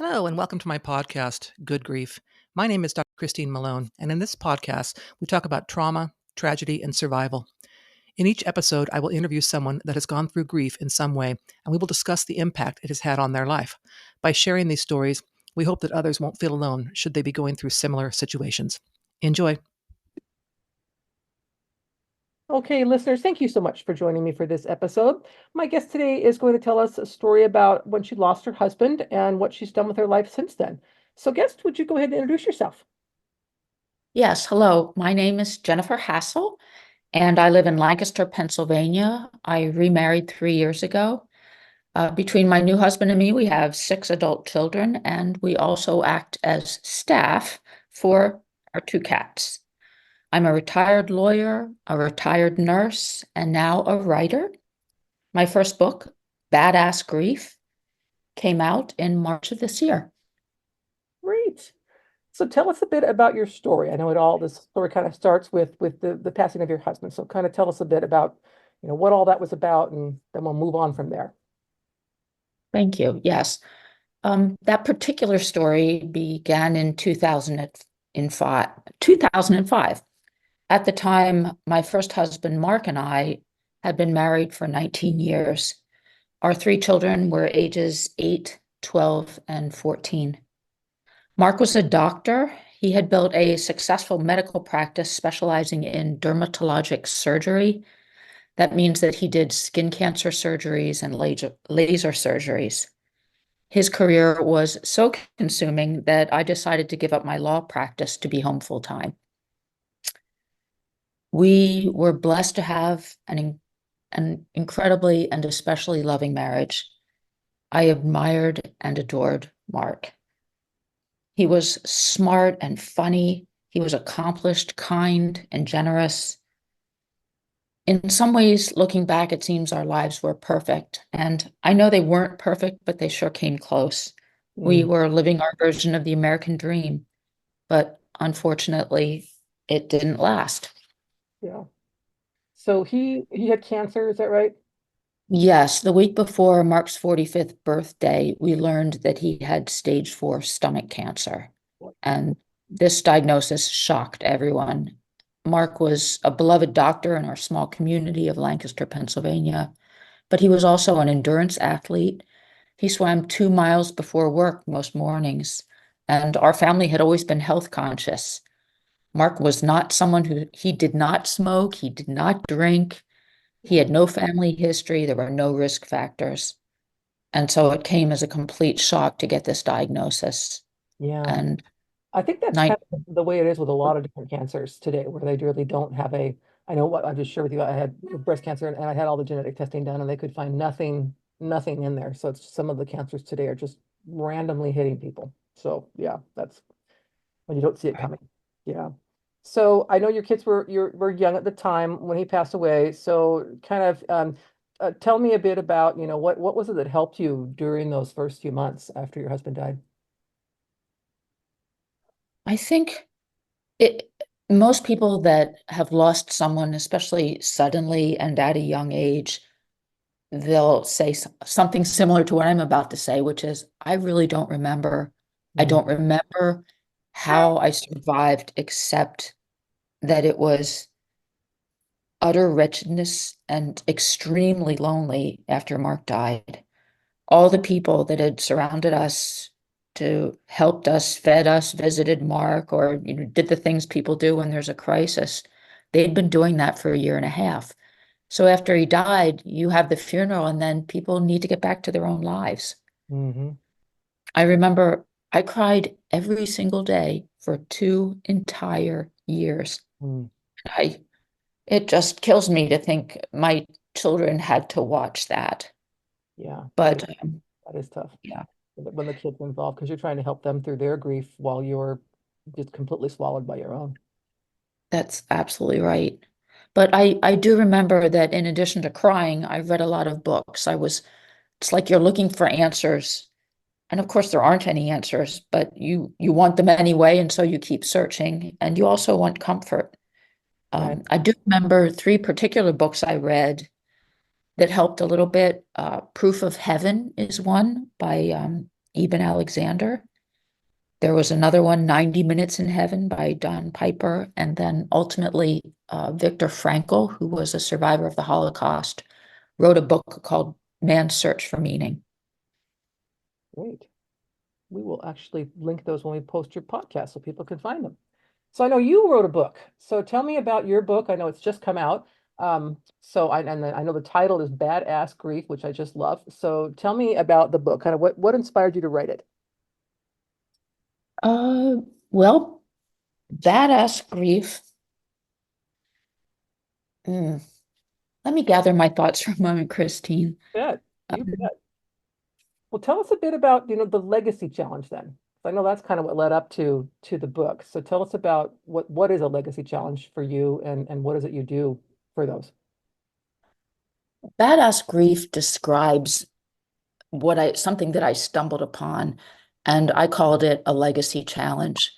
Hello, and welcome to my podcast, Good Grief. My name is Dr. Christine Malone, and in this podcast, we talk about trauma, tragedy, and survival. In each episode, I will interview someone that has gone through grief in some way, and we will discuss the impact it has had on their life. By sharing these stories, we hope that others won't feel alone should they be going through similar situations. Enjoy. Okay, listeners, thank you so much for joining me for this episode. My guest today is going to tell us a story about when she lost her husband and what she's done with her life since then. So, guest, would you go ahead and introduce yourself? Yes, hello. My name is Jennifer Hassel, and I live in Lancaster, Pennsylvania. I remarried 3 years ago. Between my new husband and me, we have 6 adult children, and we also act as staff for our 2 cats. I'm a retired lawyer, a retired nurse, and now a writer. My first book, Badass Grief, came out in March of this year. Great. So tell us a bit about your story. I know this story kind of starts with the passing of your husband. So kind of tell us a bit about, what all that was about, and then we'll move on from there. Thank you. Yes. That particular story began in 2005. At the time, my first husband, Mark, and I had been married for 19 years. Our 3 children were ages 8, 12, and 14. Mark was a doctor. He had built a successful medical practice specializing in dermatologic surgery. That means that he did skin cancer surgeries and laser surgeries. His career was so consuming that I decided to give up my law practice to be home full time. We were blessed to have an incredibly and especially loving marriage. I admired and adored Mark. He was smart and funny. He was accomplished, kind, and generous. In some ways, looking back, it seems our lives were perfect. And I know they weren't perfect, but they sure came close. We Mm, were living our version of the American dream, but unfortunately, it didn't last. yeah. So he had cancer, is that right? Yes, the week before Mark's 45th birthday, we learned that he had stage 4 stomach cancer. And this diagnosis shocked everyone. Mark was a beloved doctor in our small community of Lancaster, Pennsylvania, but he was also an endurance athlete. He swam 2 miles before work most mornings, and our family had always been health conscious. Mark was not someone he did not smoke, he did not drink, he Yeah. had no family history, there were no risk factors. And so it came as a complete shock to get this diagnosis. Yeah. And I think that's night, kind of the way it is with a lot of different cancers today, where they really don't have I know what I just shared with you. I had breast cancer and I had all the genetic testing done, and they could find nothing in there. So it's some of the cancers today are just randomly hitting people. So yeah, that's when you don't see it coming. Yeah. So I know your kids were young at the time when he passed away. So kind of tell me a bit about, what was it that helped you during those first few months after your husband died? I think it most people that have lost someone, especially suddenly and at a young age, they'll say something similar to what I'm about to say, which is, I really don't remember. I Mm, don't remember how I survived, except that it was utter wretchedness and extremely lonely after Mark died. All the people that had surrounded us to helped us, fed us, visited Mark, or did the things people do when there's a crisis, they'd been doing that for a year and a half. So after he died, you have the funeral, and then people need to get back to their own lives. hmm I remember I cried every single day for 2 entire years. mm, I It just kills me to think my children had to watch that. yeah, But that is tough yeah, when the kids are involved because you're trying to help them through their grief while you're just completely swallowed by your own. that's absolutely right. But I do remember that in addition to crying, I read a lot of books. It's like you're looking for answers. And of course, there aren't any answers, but you want them anyway. And so you keep searching, and you also want comfort. Right. I do remember 3 particular books I read that helped a little bit. Proof of Heaven is one by Eben Alexander. There was another one, 90 Minutes in Heaven by Don Piper. And then ultimately, Viktor Frankl, who was a survivor of the Holocaust, wrote a book called Man's Search for Meaning. Great. We will actually link those when we post your podcast so people can find them. So I know you wrote a book. So tell me about your book. I know it's just come out. I know the title is Badass Grief, which I just love. So tell me about the book. Kind of what inspired you to write it? Uh, well, Badass Grief. Mm, Let me gather my thoughts for a moment, Christine. Bet. You Um, bet. Well, tell us a bit about, the legacy challenge then. I know that's kind of what led up to the book. So tell us about what is a legacy challenge for you and what is it you do for those? Badass Grief describes something that I stumbled upon, and I called it a legacy challenge.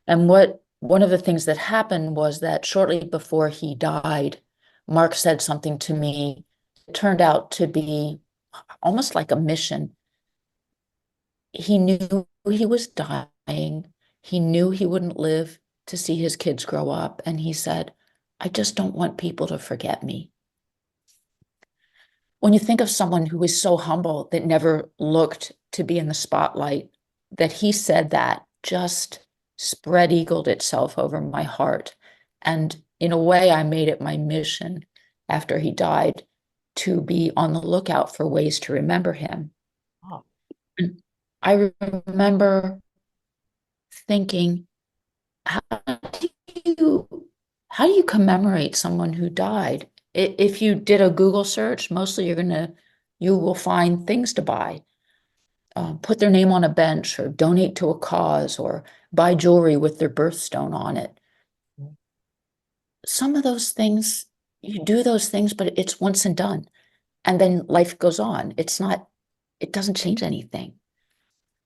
And one of the things that happened was that shortly before he died, Mark said something to me. It turned out to be almost like a mission. He knew he was dying. He knew he wouldn't live to see his kids grow up. And he said, I just don't want people to forget me. When you think of someone who is so humble that never looked to be in the spotlight, that he said that just spread eagled itself over my heart. And in a way, I made it my mission after he died to be on the lookout for ways to remember him. Oh, And I remember thinking, how do you how do you commemorate someone who died? If you did a Google search, mostly you will find things to buy. Put their name on a bench or donate to a cause or buy jewelry with their birthstone on it. Some of those things, you do those things, but it's once and done. And then life goes on. It doesn't change anything.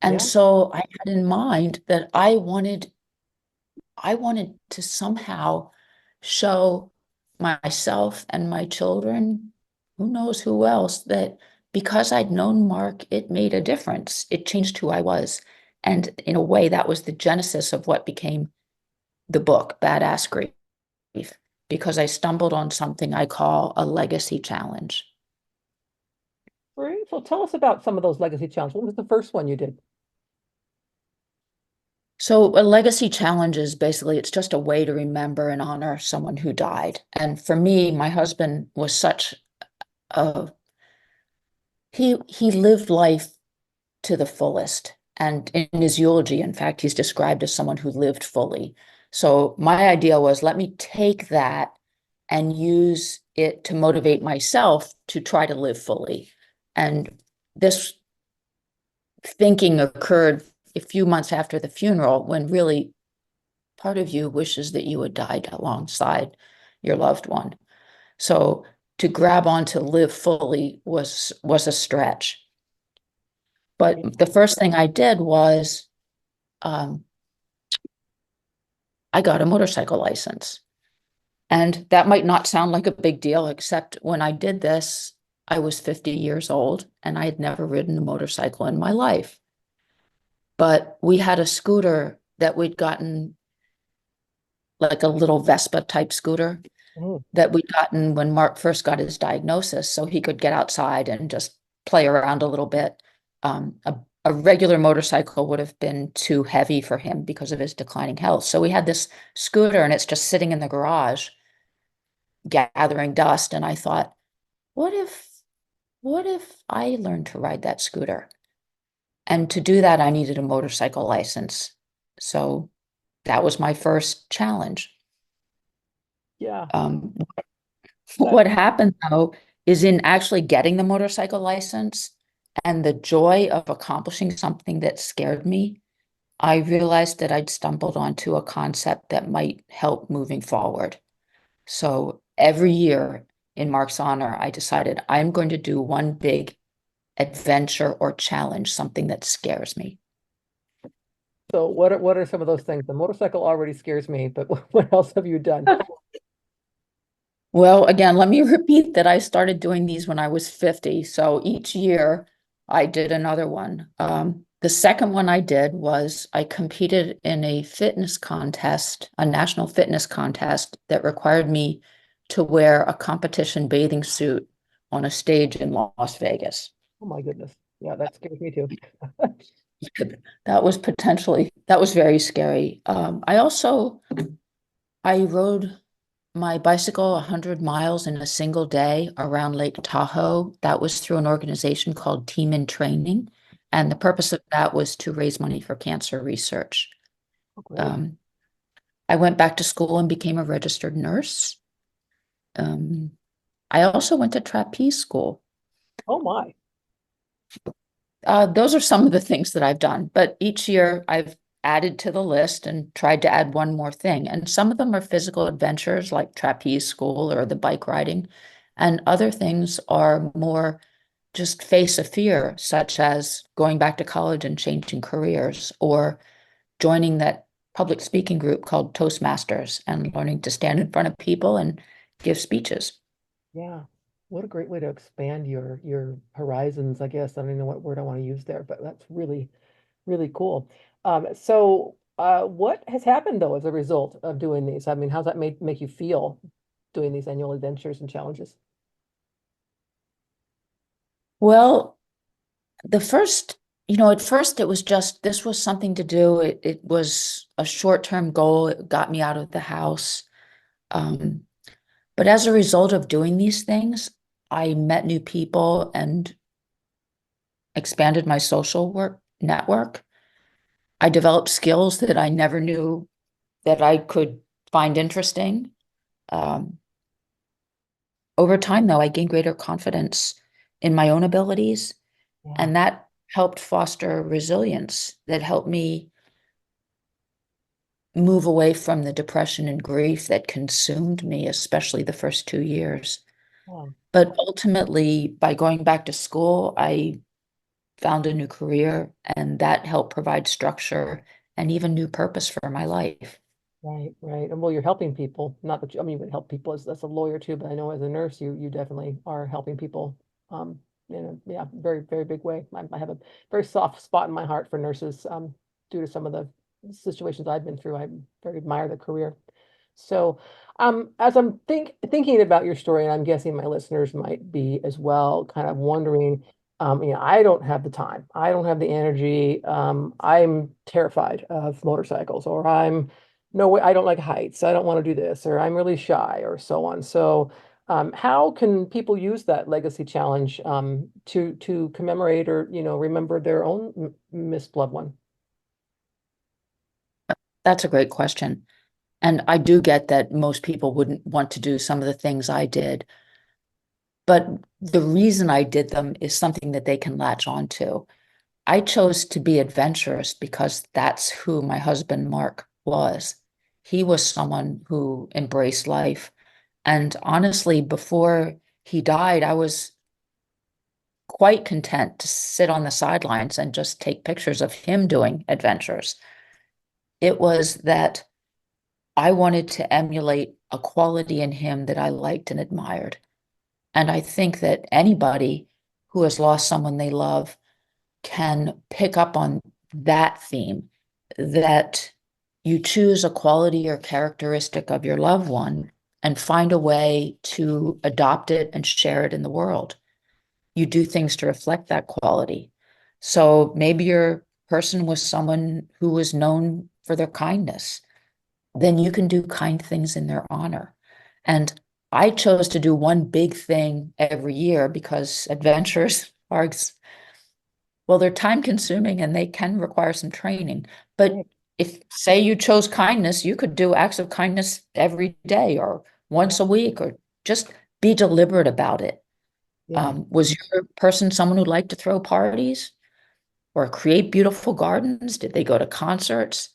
And yeah. so I had in mind that I wanted to somehow show myself and my children, who knows who else, that because I'd known Mark, it made a difference. It changed who I was. And in a way, that was the genesis of what became the book, Badass Grief, because I stumbled on something I call a legacy challenge. Great. So tell us about some of those legacy challenges. What was the first one you did? So a legacy challenge is basically it's just a way to remember and honor someone who died. And for me, my husband was such a he lived life to the fullest. And in his eulogy, in fact, he's described as someone who lived fully. So my idea was let me take that and use it to motivate myself to try to live fully. And this thinking occurred a few months after the funeral when really part of you wishes that you had died alongside your loved one. So to grab on to live fully was a stretch. Yeah. But the first thing I did was um, I got a motorcycle license. And that might not sound like a big deal, except when I did this, I was 50 years old and I had never ridden a motorcycle in my life. But we had a scooter that we'd gotten, like a little Vespa type scooter Mm, that we'd gotten when Mark first got his diagnosis, so he could get outside and just play around a little bit. A regular motorcycle would have been too heavy for him because of his declining health. So we had this scooter and it's just sitting in the garage gathering dust. And I thought, what if, what if I learned to ride that scooter? And to do that, I needed a motorcycle license. So that was my first challenge. yeah. Um, That, what happened though is in actually getting the motorcycle license and the joy of accomplishing something that scared me, I realized that I'd stumbled onto a concept that might help moving forward. So every year in Mark's honor, I decided I'm going to do one big adventure or challenge, something that scares me. so what are some of those things? The motorcycle already scares me, but what else have you done? Well, again, let me repeat that I started doing these when I was 50. So each year I did another one. The second one I did was I competed in a fitness contest, a national fitness contest that required me to wear a competition bathing suit on a stage in Las Vegas. Oh my goodness. Yeah, that scares me too. That was very scary. I rode my bicycle 100 miles in a single day around Lake Tahoe. That was through an organization called Team in Training. And the purpose of that was to raise money for cancer research. Oh, great. Um, I went back to school and became a registered nurse. Um, I also went to trapeze school. Oh my. Those are some of the things that I've done, but each year I've added to the list and tried to add one more thing. And some of them are physical adventures like trapeze school or the bike riding, and other things are more just face a fear, such as going back to college and changing careers or joining that public speaking group called Toastmasters and learning to stand in front of people and give speeches. Yeah. What a great way to expand your horizons, I guess. I don't even know what word I want to use there, but that's really, really cool. What has happened though as a result of doing these? I mean, how's that make you feel doing these annual adventures and challenges? Well, the first, at first it was just this was something to do. It was a short-term goal. It got me out of the house. Um, but as a result of doing these things, I met new people and expanded my social work network. I developed skills that I never knew that I could find interesting. Um, Over time, though, I gained greater confidence in my own abilities, Yeah. and that helped foster resilience that helped me move away from the depression and grief that consumed me, especially the first 2 years. Yeah. But ultimately, by going back to school, I found a new career, and that helped provide structure and even new purpose for my life. Right, right. And well, you're helping people. Not that you, I mean, you would help people as a lawyer too, but I know as a nurse, you definitely are helping people in a yeah, very, very big way. I have a very soft spot in my heart for nurses due to some of the situations I've been through. I very admire the career. So as I'm thinking about your story, and I'm guessing my listeners might be as well, kind of wondering, I don't have the time. I don't have the energy. I'm terrified of motorcycles, or I'm no way, I don't like heights. I don't want to do this, or I'm really shy, or so on. So, how can people use that legacy challenge to commemorate or remember their own missed loved one? That's a great question. And I do get that most people wouldn't want to do some of the things I did. But the reason I did them is something that they can latch on to. I chose to be adventurous because that's who my husband, Mark, was. He was someone who embraced life. And honestly, before he died, I was quite content to sit on the sidelines and just take pictures of him doing adventures. It was that I wanted to emulate a quality in him that I liked and admired. And I think that anybody who has lost someone they love can pick up on that theme, that you choose a quality or characteristic of your loved one and find a way to adopt it and share it in the world. You do things to reflect that quality. So maybe your person was someone who was known for their kindness, then you can do kind things in their honor. And I chose to do one big thing every year because adventures are, well, they're time consuming and they can require some training. But Right. if, say, you chose kindness, you could do acts of kindness every day or Yeah. once a week, or just be deliberate about it. Yeah. Was your person someone who liked to throw parties or create beautiful gardens? Did they go to concerts?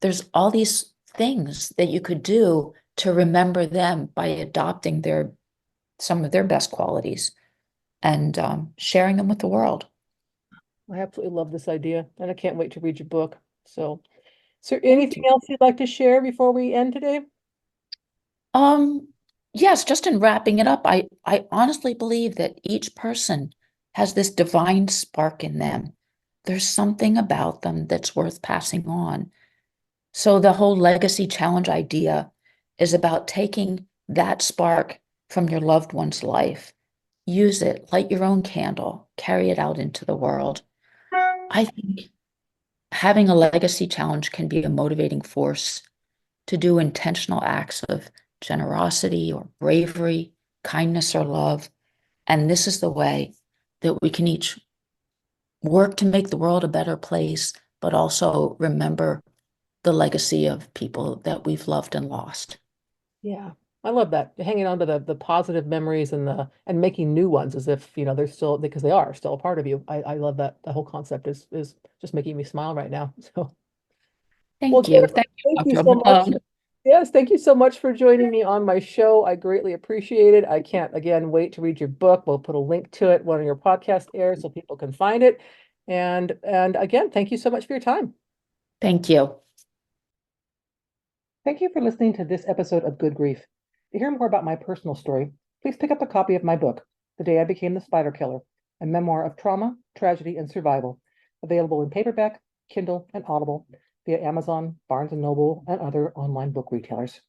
There's all these things that you could do to remember them by adopting some of their best qualities and sharing them with the world. I absolutely love this idea, and I can't wait to read your book. So, is there Thank anything you. else you'd like to share before we end today? Um, yes, just in wrapping it up, I honestly believe that each person has this divine spark in them. There's something about them that's worth passing on. So the whole legacy challenge idea is about taking that spark from your loved one's life, use it, light your own candle, carry it out into the world. I think having a legacy challenge can be a motivating force to do intentional acts of generosity or bravery, kindness or love. And this is the way that we can each work to make the world a better place, but also remember the legacy of people that we've loved and lost. Yeah, I love that. Hanging on to the positive memories and making new ones as if, they're still, because they are still a part of you. I love that. The whole concept is just making me smile right now. So, well, Thank you. Jennifer, Thank you, thank you Dr. so much. Malone. Yes, thank you so much for joining me on my show. I greatly appreciate it. I can't, again, wait to read your book. We'll put a link to it when your podcast airs so people can find it. And again, thank you so much for your time. Thank you. Thank you for listening to this episode of Good Grief. To hear more about my personal story, please pick up a copy of my book, The Day I Became the Spider Killer, a memoir of trauma, tragedy, and survival, available in paperback, Kindle, and Audible via Amazon, Barnes & Noble, and other online book retailers.